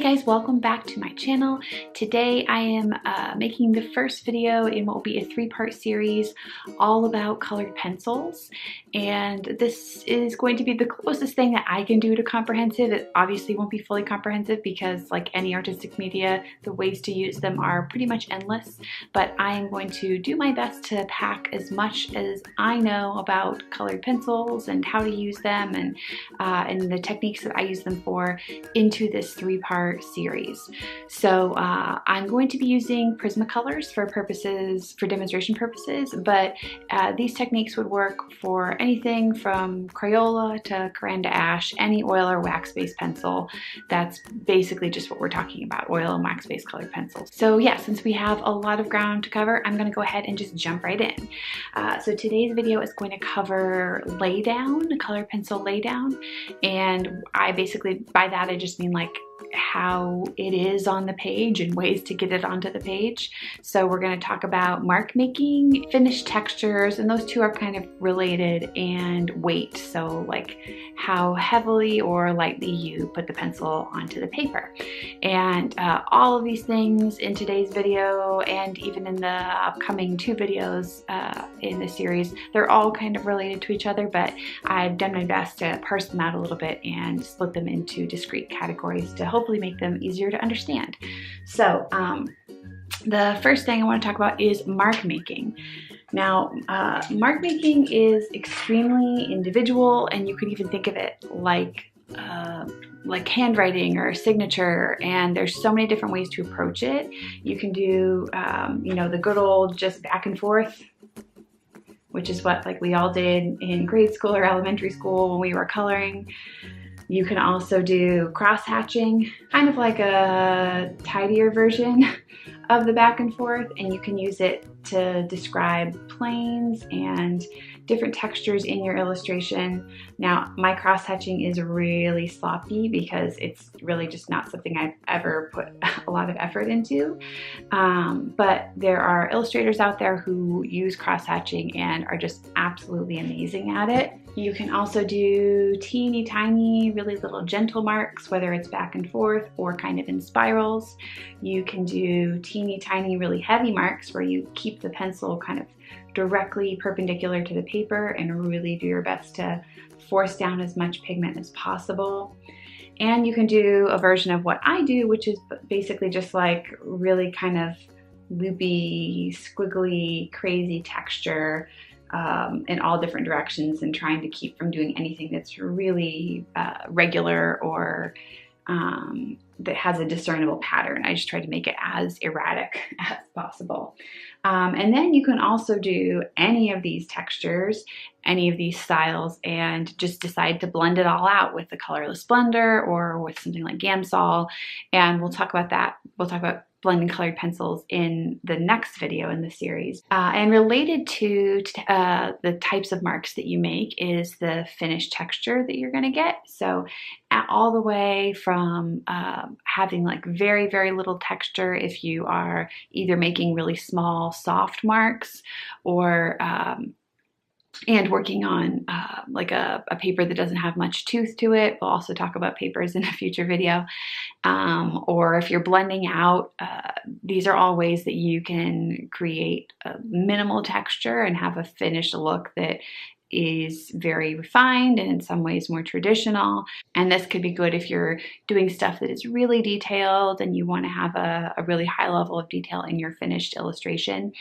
Hey guys, welcome back to my channel. Today I am making the first video in what will be a three-part series all about colored pencils. And this is going to be the closest thing that I can do to comprehensive. It obviously won't be fully comprehensive because, like any artistic media, the ways to use them are pretty much endless. But I am going to do my best to pack as much as I know about colored pencils and how to use them and the techniques that I use them for into this three-part series. So I'm going to be using Prismacolors for demonstration purposes, but these techniques would work for anything from Crayola to Caran to Ash, any oil or wax-based pencil. That's basically just what we're talking about, oil and wax-based colored pencils. So yeah, since we have a lot of ground to cover, I'm gonna go ahead and just jump right in. So today's video is going to cover laydown, colored pencil laydown, and I basically, by that I just mean like how it is on the page and ways to get it onto the page. So we're going to talk about mark making, finish textures, and those two are kind of related, and weight. So like how heavily or lightly you put the pencil onto the paper. And all of these things in today's video and even in the upcoming two videos in the series, they're all kind of related to each other, but I've done my best to parse them out a little bit and split them into discrete categories to hopefully make them easier to understand. So the first thing I want to talk about is mark making. Now, mark making is extremely individual, and you could even think of it like handwriting or signature, and there's so many different ways to approach it. You can do, you know, the good old just back and forth, which is what like we all did in grade school or elementary school when we were coloring. You can also do cross-hatching, kind of like a tidier version of the back and forth, and you can use it to describe planes and different textures in your illustration. Now, my cross-hatching is really sloppy because it's really just not something I've ever put a lot of effort into. But there are illustrators out there who use cross-hatching and are just absolutely amazing at it. You can also do teeny tiny, really little gentle marks, whether it's back and forth or kind of in spirals. You can do teeny tiny, really heavy marks where you keep the pencil kind of directly perpendicular to the paper and really do your best to force down as much pigment as possible. And you can do a version of what I do, which is basically just like really kind of loopy, squiggly, crazy texture in all different directions, and trying to keep from doing anything that's really regular or that has a discernible pattern. I just try to make it as erratic as possible. And then you can also do any of these textures, any of these styles, and just decide to blend it all out with the colorless blender or with something like Gamsol. And we'll talk about that. We'll talk about blending colored pencils in the next video in the series. And related to the types of marks that you make is the finished texture that you're gonna get. So all the way from having like very, very little texture if you are either making really small, soft marks, or and working on like a paper that doesn't have much tooth to it. We'll also talk about papers in a future video. Or if you're blending out, these are all ways that you can create a minimal texture and have a finished look that is very refined and in some ways more traditional. And this could be good if you're doing stuff that is really detailed and you want to have a really high level of detail in your finished illustration.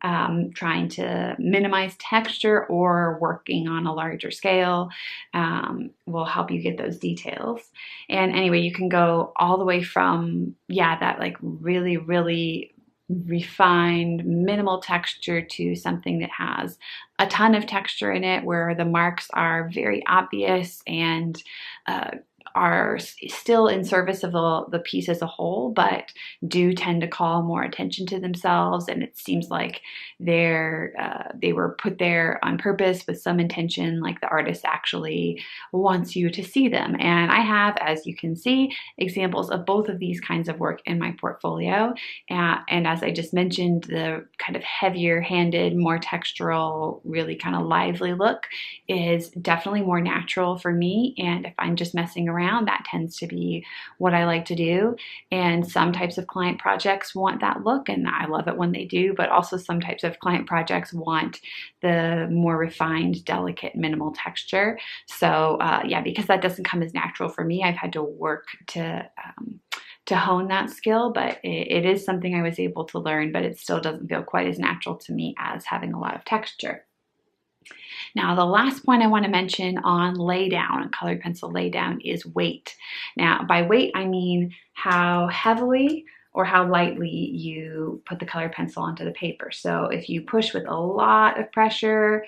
Trying to minimize texture or working on a larger scale will help you get those details. And anyway, you can go all the way from, yeah, that like really, really refined minimal texture to something that has a ton of texture in it, where the marks are very obvious and are still in service of the piece as a whole, but do tend to call more attention to themselves, and it seems like they were put there on purpose with some intention, like the artist actually wants you to see them. And I have, as you can see, examples of both of these kinds of work in my portfolio. And as I just mentioned, the kind of heavier handed, more textural, really kind of lively look is definitely more natural for me. And if I'm just messing around around, that tends to be what I like to do. And some types of client projects want that look, and I love it when they do, but also some types of client projects want the more refined, delicate, minimal texture. So yeah, because that doesn't come as natural for me, I've had to work to hone that skill, but it is something I was able to learn, but it still doesn't feel quite as natural to me as having a lot of texture. Now, the last point I want to mention on laydown, colored pencil laydown, is weight. Now, by weight, I mean how heavily or how lightly you put the colored pencil onto the paper. So if you push with a lot of pressure,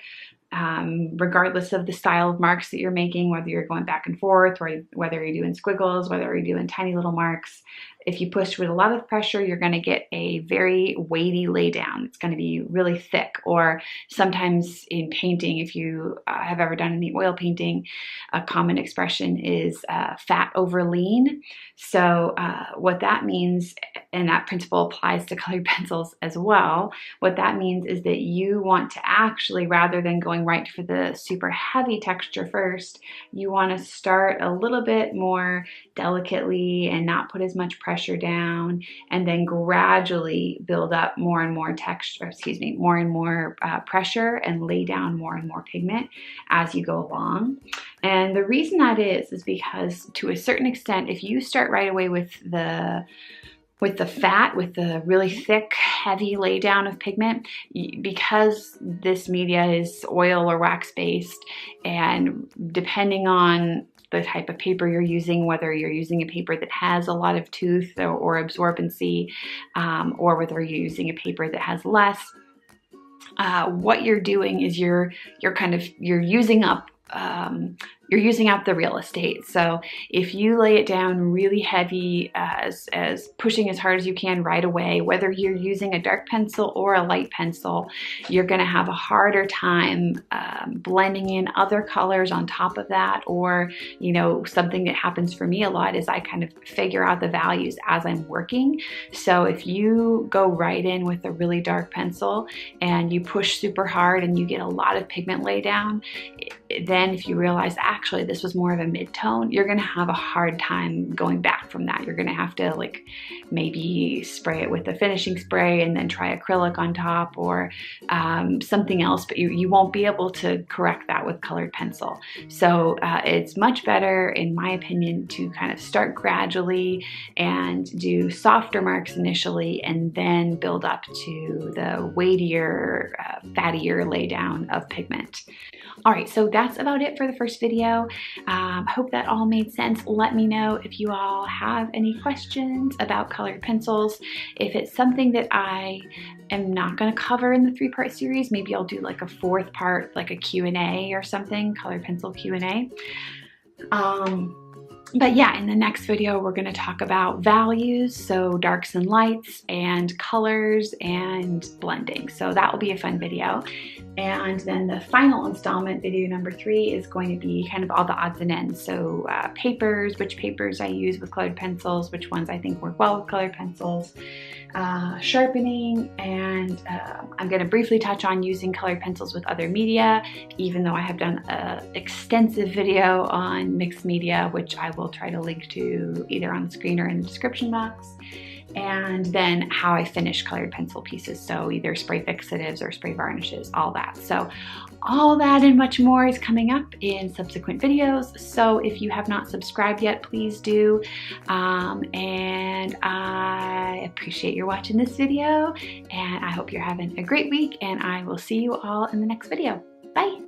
regardless of the style of marks that you're making, whether you're going back and forth, or whether you're doing squiggles, whether you're doing tiny little marks, if you push with a lot of pressure, you're going to get a very weighty laydown. It's going to be really thick. Or sometimes in painting, if you have ever done any oil painting, a common expression is fat over lean. So what that means, and that principle applies to colored pencils as well, what that means is that you want to actually, rather than going right for the super heavy texture first, you want to start a little bit more delicately and not put as much pressure down, and then gradually build up more and more texture, more and more pressure, and lay down more and more pigment as you go along. And the reason that is because to a certain extent, if you start right away with the fat, with the really thick, heavy laydown of pigment, because this media is oil or wax-based, and depending on the type of paper you're using, whether you're using a paper that has a lot of tooth or absorbency, or whether you're using a paper that has less, what you're doing is you're using up the real estate. So if you lay it down really heavy, as pushing as hard as you can right away, whether you're using a dark pencil or a light pencil, you're going to have a harder time blending in other colors on top of that. Or, something that happens for me a lot is I kind of figure out the values as I'm working. So if you go right in with a really dark pencil and you push super hard and you get a lot of pigment lay down, then if you realize actually this was more of a mid-tone, you're going to have a hard time going back from that. You're going to have to maybe spray it with a finishing spray and then try acrylic on top, or something else, but you won't be able to correct that with colored pencil. So it's much better, in my opinion, to kind of start gradually and do softer marks initially, and then build up to the weightier, fattier laydown of pigment. All right, so that's about it for the first video. Hope that all made sense. Let me know if you all have any questions about colored pencils. If it's something that I am not going to cover in the 3-part series, maybe I'll do like a 4th part, like a Q&A or something, colored pencil Q&A. But yeah, in the next video, we're going to talk about values, so darks and lights, and colors, and blending. So that will be a fun video. And then the final installment, video number 3, is going to be kind of all the odds and ends. So papers, which papers I use with colored pencils, which ones I think work well with colored pencils, sharpening, and I'm going to briefly touch on using colored pencils with other media, even though I have done an extensive video on mixed media, which I will try to link to either on the screen or in the description box. And then how I finish colored pencil pieces, so either spray fixatives or spray varnishes, all that. So all that and much more is coming up in subsequent videos. So if you have not subscribed yet, please do. And I appreciate your watching this video, and I hope you're having a great week, and I will see you all in the next video. Bye.